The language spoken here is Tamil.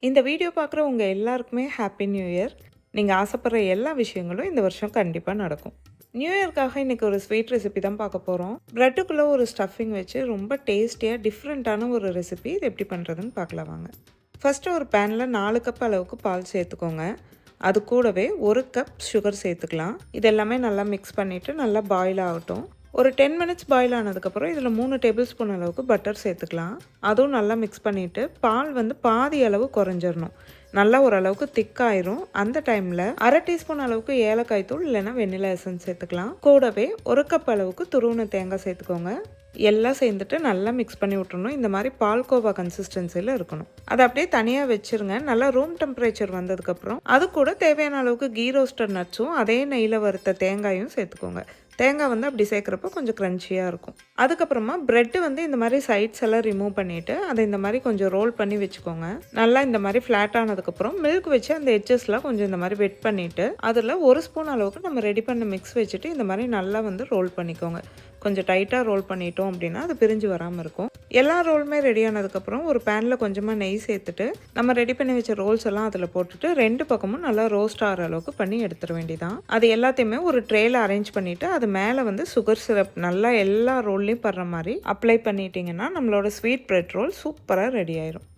இந்த வீடியோ பார்க்குற உங்கள் எல்லாருக்குமே ஹாப்பி நியூ இயர். நீங்கள் ஆசைப்படுற எல்லா விஷயங்களும் இந்த வருஷம் கண்டிப்பாக நடக்கும். நியூ இயர்க்காக இன்றைக்கி ஒரு ஸ்வீட் ரெசிபி தான் பார்க்க போகிறோம். ப்ரெட்டுக்குள்ளே ஒரு ஸ்டஃபிங் வச்சு ரொம்ப டேஸ்டியாக டிஃப்ரெண்ட்டான ஒரு ரெசிபி. இது எப்படி பண்ணுறதுன்னு பார்க்கலாம் வாங்க. ஃபஸ்ட்டு ஒரு பேனில் 4 கப் அளவுக்கு பால் சேர்த்துக்கோங்க. அது கூடவே 1 கப் சுகர் சேர்த்துக்கலாம். இது எல்லாமே நல்லா மிக்ஸ் பண்ணிவிட்டு நல்லா பாயில் ஆகட்டும். ஒரு 10 மினிட்ஸ் பாயில் ஆனதுக்கப்புறம் இதில் 3 டேபிள் ஸ்பூன் அளவுக்கு பட்டர் சேர்த்துக்கலாம். அதுவும் நல்லா மிக்ஸ் பண்ணிவிட்டு பால் பாதி அளவு குறைஞ்சிடணும். நல்லா ஓரளவுக்கு திக்காயிரும். அந்த டைமில் 1/2 டீஸ்பூன் அளவுக்கு ஏலக்காய் தூள் இல்லைன்னா வெண்ணிலா எசன்ஸ் சேர்த்துக்கலாம். கூடவே 1 கப் அளவுக்கு துருவின தேங்காய் சேர்த்துக்கோங்க. எல்லாம் சேர்ந்துட்டு நல்லா மிக்ஸ் பண்ணி விட்டுறணும். இந்த மாதிரி பால்கோவா கன்சிஸ்டன்சியில் இருக்கணும். அதை அப்படியே தனியாக வச்சுருங்க. நல்லா ரூம் டெம்பரேச்சர் வந்ததுக்கப்புறம் அது கூட தேவையான அளவுக்கு கீ ரோஸ்டர் நட்ஸும் அதே நெய்யில் வறுத்த தேங்காயும் சேர்த்துக்கோங்க. தேங்காய் அப்படி சேர்க்குறப்போ கொஞ்சம் க்ரன்ச்சியாக இருக்கும். அதுக்கப்புறமா ப்ரெட்டு இந்த மாதிரி சைட்ஸ் எல்லாம் ரிமூவ் பண்ணிவிட்டு அதை இந்த மாதிரி கொஞ்சம் ரோல் பண்ணி வச்சுக்கோங்க. நல்லா இந்த மாதிரி ஃப்ளாட் ஆனதுக்கப்புறம் மில்க் வச்சு அந்த எட்ஜஸ்லாம் கொஞ்சம் இந்த மாதிரி வெட் பண்ணிவிட்டு அதில் 1 ஸ்பூன் அளவுக்கு நம்ம ரெடி பண்ண மிக்ஸ் வச்சுட்டு இந்த மாதிரி நல்லா ரோல் பண்ணிக்கோங்க. கொஞ்சம் டைட்டாக ரோல் பண்ணிட்டோம் அப்படின்னா அது பிரிஞ்சு வராமல் இருக்கும். எல்லா ரோலுமே ரெடி ஆனதுக்கப்புறம் ஒரு பேனில் கொஞ்சமாக நெய் சேர்த்துட்டு நம்ம ரெடி பண்ணி வச்ச ரோல்ஸ் எல்லாம் அதில் போட்டுட்டு 2 பக்கமும் நல்லா ரோஸ்ட் ஆகிற அளவுக்கு பண்ணி எடுத்துட வேண்டியதான். அது எல்லாத்தையுமே ஒரு ட்ரேயில் அரேஞ்ச் பண்ணிவிட்டு அது மேலே சுகர் சிரப் நல்லா எல்லா ரோல்லையும் படுற மாதிரி அப்ளை பண்ணிட்டீங்கன்னா நம்மளோட ஸ்வீட் பிரெட் ரோல் சூப்பராக ரெடி ஆயிரும்.